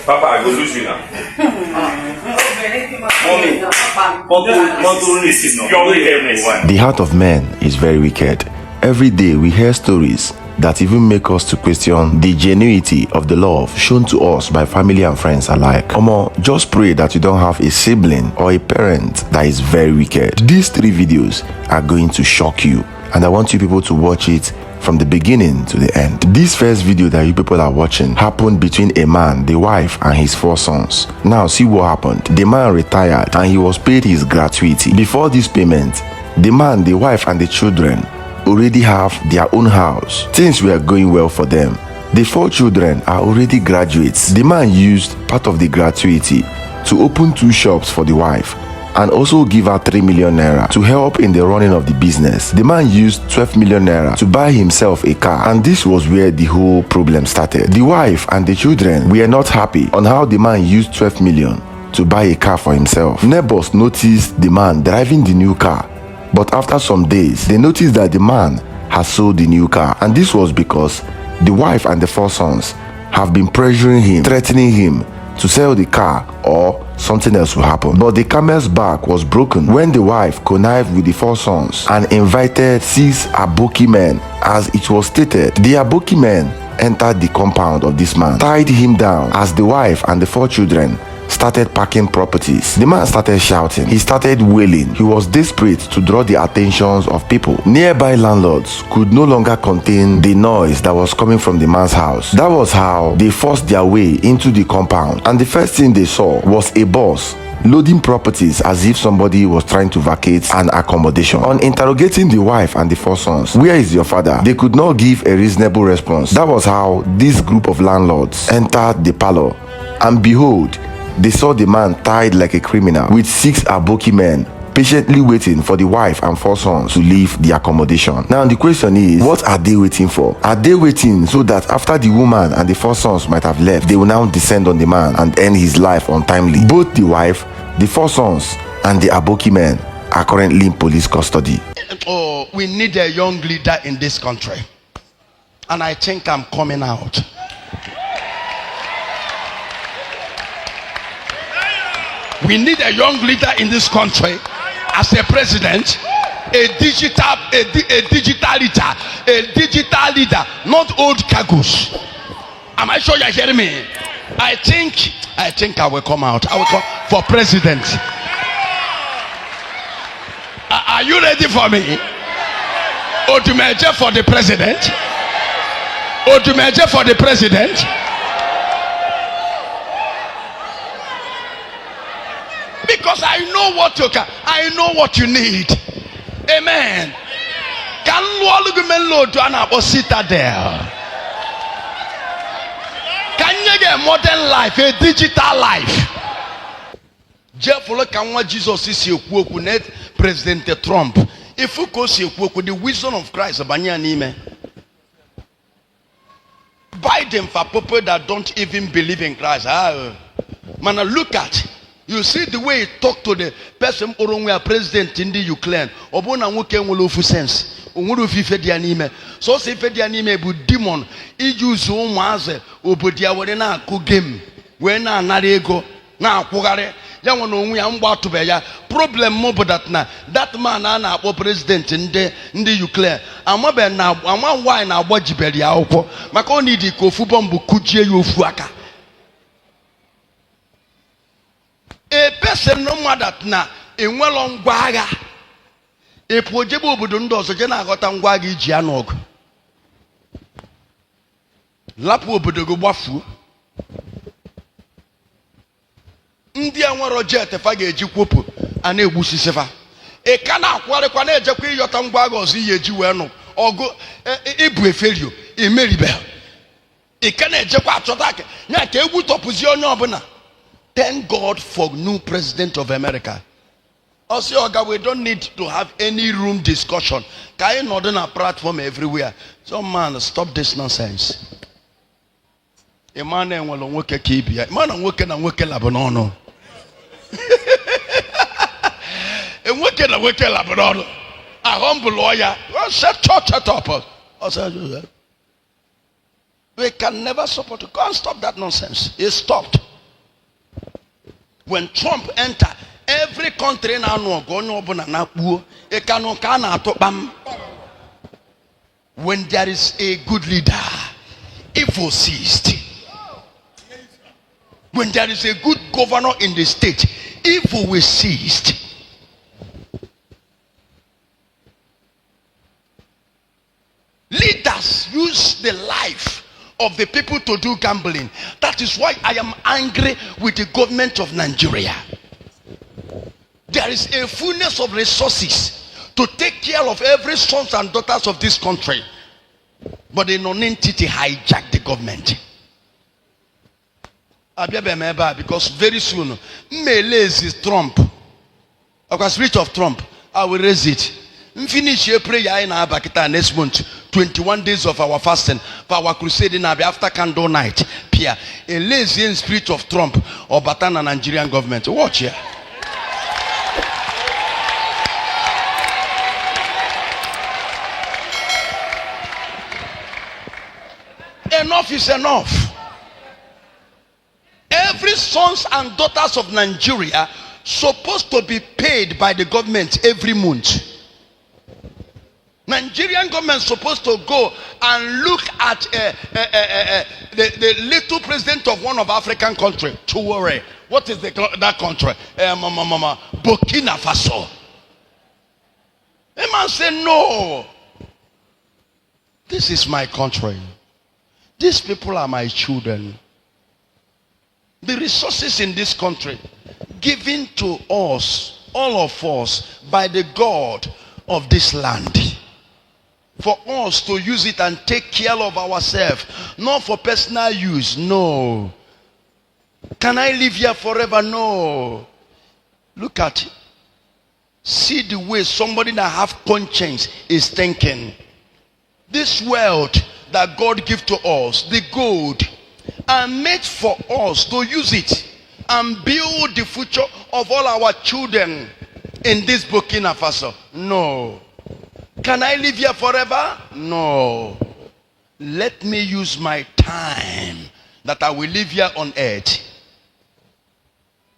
Papa, I go lose you now. The heart of man is very wicked. Every day we hear stories that even make us to question the genuinity of the love shown to us by family and friends alike. Omo, just pray that you don't have a sibling or a parent that is very wicked. These 3 videos are going to shock you, and I want you people to watch it from the beginning to the end. This first video that you people are watching happened between a man, the wife, and his 4 sons. Now see what happened. The man retired and he was paid his gratuity. Before this payment, the man, the wife, and the children already have their own house. Things were going well for them. The 4 children are already graduates. The man used part of the gratuity to open 2 shops for the wife and also give her 3 million naira to help in the running of the business. The man used 12 million naira to buy himself a car, and this was where the whole problem started. The wife and the children were not happy on how the man used 12 million to buy a car for himself. Neighbors noticed the man driving the new car, but after some days they noticed that the man has sold the new car, and this was because the wife and the 4 sons have been pressuring him, threatening him to sell the car or something else will happen. But the camel's back was broken when the wife connived with the 4 sons and invited 6 Aboki men. As it was stated, the Aboki men entered the compound of this man, tied him down as the wife and the 4 children started packing properties. The man started shouting. He started wailing. He was desperate to draw the attentions of people. Nearby landlords could no longer contain the noise that was coming from the man's house. That was how they forced their way into the compound, and the first thing they saw was a bus loading properties as if somebody was trying to vacate an accommodation. On interrogating the wife and the 4 sons, "Where is your father?" they could not give a reasonable response. That was how this group of landlords entered the parlor, and behold, they saw the man tied like a criminal with 6 Aboki men patiently waiting for the wife and 4 sons to leave the accommodation. Now the question is, what are they waiting for? Are they waiting so that after the woman and the 4 sons might have left, they will now descend on the man and end his life untimely? Both the wife, the 4 sons, and the Aboki men are currently in police custody. Oh, we need a young leader in this country, and I think I'm coming out. We need a young leader in this country as a president, a digital leader, not old cargoes. Am I sure you're hearing me? I think I will come out. I will come for president. Are you ready for me? Odumeje for the president. Odumeje for the president. Because I know what you need. Amen. Can you do an citadel? Can you get a modern life, a digital life? Jesus is your President Trump. If you go see the wisdom of Christ, Biden for people that don't even believe in Christ. Man, look at. You see the way he talked to the person who are president in the Ukraine. Obona nwoke nwere sense. Onwere ofife di anime. So se ife di anime bu demon. Use ụmụazị obodo ya were na akụ game. Wee na anara ego na akwụgharị. Ya nwe na onwe ya mgba atụbe ya. Problem mo bụ that man a na-akpọ president ndị Ukraine. Amabe na ama why na agbajibere ya akwụkwọ. Maka ọ need ka ofu bomb kujie ya ofu aka. A person no matter na enwelo ngwa agha epojebe obodo ndị ọzọ je na-aghọta ngwa agha iji ya n'ọgụ lapụ obodo go gbafuo ndị a nwere jet fa ga-eji kwopụ a na-egbusisifa ị ka na-akwarịkwa na-ejekwa ịyọta ngwa agha ọzọ ihe eji wee nụ ọgụ ibu eferio imeribe ị ka na-ejekwa achọta aka ya ka egwu tọpụzie onye ọbụla. Thank God for new president of America. Also, God, we don't need to have any room discussion. Can you not on a platform everywhere? So man, stop this nonsense. A man will work a kibia. Man working and working Lebanon. A working and working Lebanon. A humble lawyer. Well, shut up. We can never support it. Can't stop that nonsense. It stopped. When Trump entered, every country now when there is a good leader, evil ceased. When there is a good governor in the state, evil will cease. Leaders use the life of the people to do gambling. That is why I am angry with the government of Nigeria. There is a fullness of resources to take care of every sons and daughters of this country, but the non-entity hijacked the government. Because very soon, is Trump. Okay, spirit of Trump, I will raise it. Finish your prayer in our Bakita next month. 21 days of our fasting for our crusade in after candle night. Pierre, a lazy spirit of Trump or Batana Nigerian government. Watch here. Enough is enough. Every sons and daughters of Nigeria supposed to be paid by the government every month. Nigerian government supposed to go and look at the little president of one of African country. To worry, what is that country? Burkina Faso. A man say no. This is my country. These people are my children. The resources in this country given to us, all of us, by the God of this land, for us to use it and take care of ourselves, not for personal use. No. Can I live here forever? No. Look at it. See the way somebody that have conscience is thinking. This wealth that God gives to us, the gold, are made for us to use it and build the future of all our children in this Burkina Faso. No. Can I live here forever? No. Let me use my time that I will live here on earth.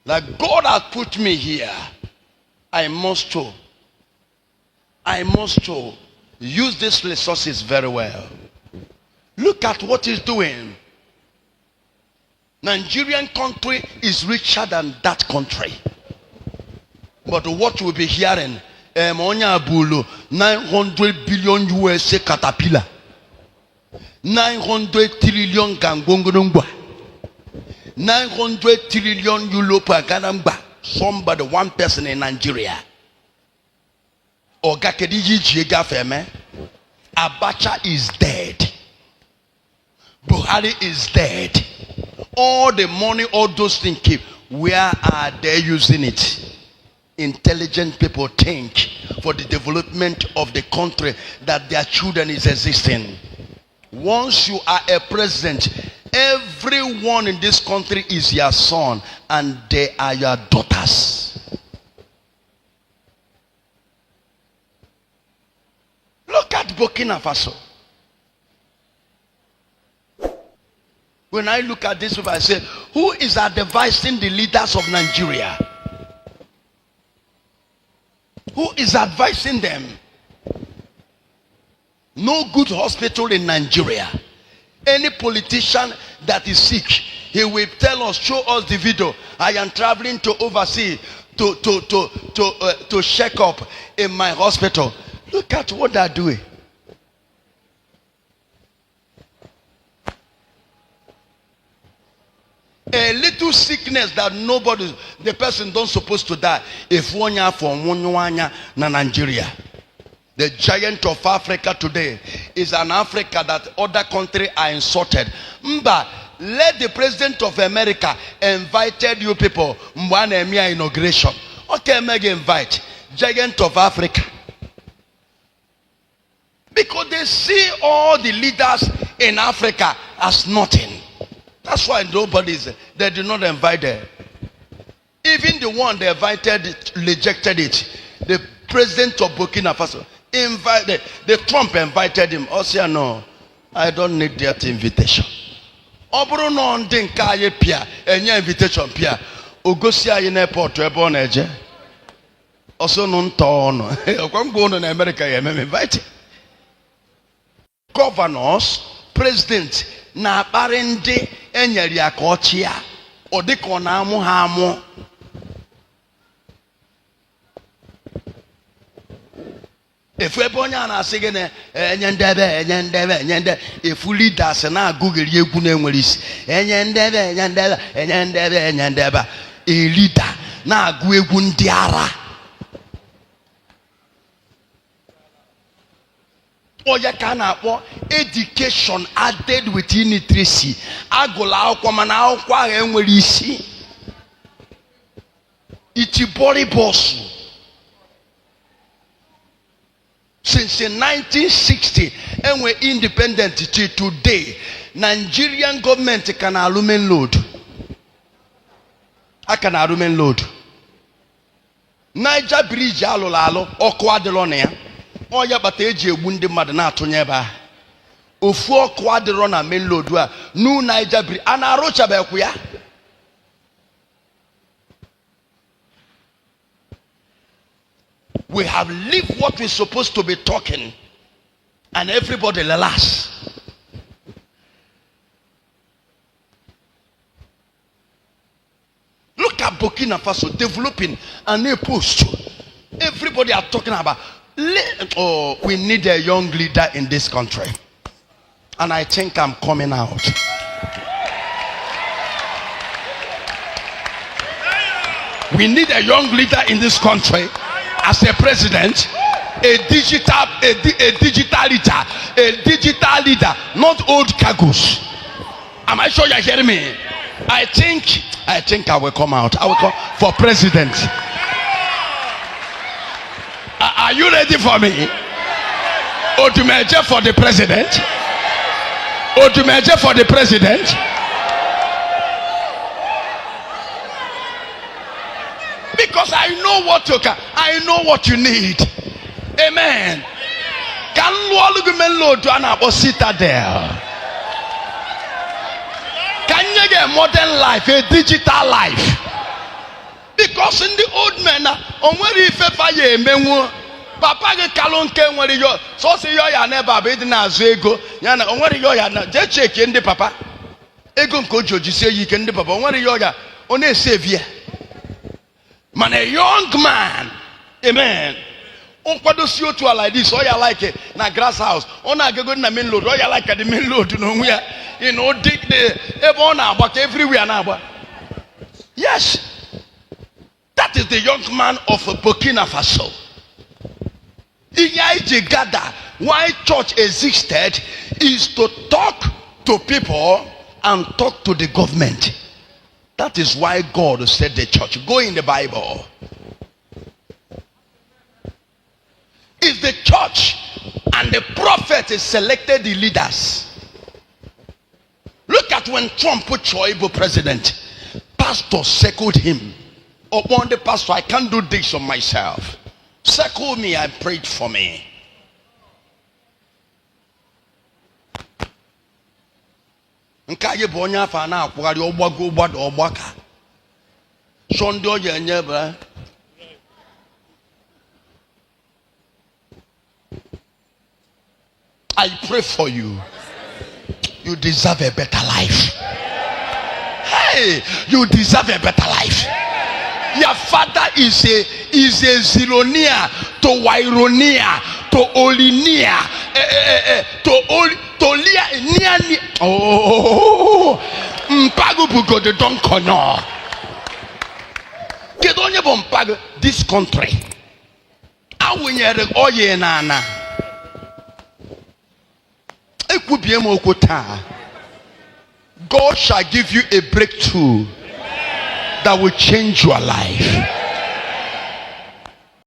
Like God has put me here, I must to use these resources very well. Look at what he's doing. Nigerian country is richer than that country. But what we'll be hearing, 900 billion USA caterpillar, 900 trillion gangongongwa, 900 trillion Europe ganamba. Somebody, one person in Nigeria. Abacha is dead. Buhari is dead. All the money, all those things keep. Where are they using it? Intelligent people think for the development of the country that their children is existing. Once you are a president, everyone in this country is your son and they are your daughters. Look at Burkina Faso. When I look at this, I say, who is advising the leaders of Nigeria? Who is advising them? No good hospital in Nigeria. Any politician that is sick, he will tell us, show us the video. I am traveling to overseas to check up in my hospital. Look at what they are doing. A little sickness that nobody, the person don't supposed to die. If one year from one na Nigeria. The giant of Africa today is an Africa that other countries are insulted. Mba, let the president of America invited you people. Mwana inauguration. Okay, mega invite. Giant of Africa. Because they see all the leaders in Africa as nothing. That's why they did not invite them. Even the one they invited rejected it. The president of Burkina Faso, invited. The Trump invited him. Also, no, I don't need that invitation. Obro no ndin kaye pia, enya invitation pia. Ogosia in airport to ebon eje. Also non tono. I'm going to America, I'm invited. Governors, presidents, na parende enyeri akochia. Odiko na amu hamu. If we bonya na sigene enyendebe if leaders na google yegu na enweris enyendebe a leader na agu egwu ndi ara oya ka na akpọ education added with illiteracy agụla akwụkwọ mana akwụkwọ ahụ enwere isi itibori boss. Since 1960 and we're independent till today, Nigerian government can alumen load. I can alumen load. Niger bridge alo okwa delonea. Oya bateji wundi madana tonyeba. Ofu okwa delona main load wa nu Niger bridge ana rocha ba kuya. We have lived what we're supposed to be talking, and everybody relax. Look at Burkina Faso developing a new post. Everybody are talking about, oh, we need a young leader in this country. And I think I'm coming out. We need a young leader in this country. As a president, a digital leader, not old cargoes. Am I sure you're hearing me? I think I will come out. I will come for president. Are you ready for me? Odumeje for the president. Odumeje for the president. Because I know what you need. Amen. Can Lord do an citadel? Can you get a modern life, a digital life? Because in the old men, on where if I am, Papa get kalonke when you so say you are never been as ego. Yana on where you are not just check in the papa. Ego kojo say you can the papa. On where you are on a savior. Man, a young man, amen. On kwados you to like this, or you like it, na grass house, on a go na main load, or you like at the main load, you know, dig the everyone but everywhere now. Yes, that is the young man of Burkina Faso. Why church existed is to talk to people and talk to the government. That is why God said the church. Go in the Bible. It's the church and the prophet selected the leaders. Look at when Trump put Choibo president. Pastor circled him. Upon the pastor, I can't do this on myself. Circle me and prayed for me. Nkaye bonya fa na akwari ogbago ogbado ogbaka sonde oye nyeba I pray for you. You deserve a better life. Hey, you deserve a better life. Your father is a Zilonia to Waironia to Olinia to Lia Niani. Oh, Mpago Bugo de Don Kono. Kedonya Bompago, this country. Awunyere Oye Nana. God shall give you a breakthrough that will change your life.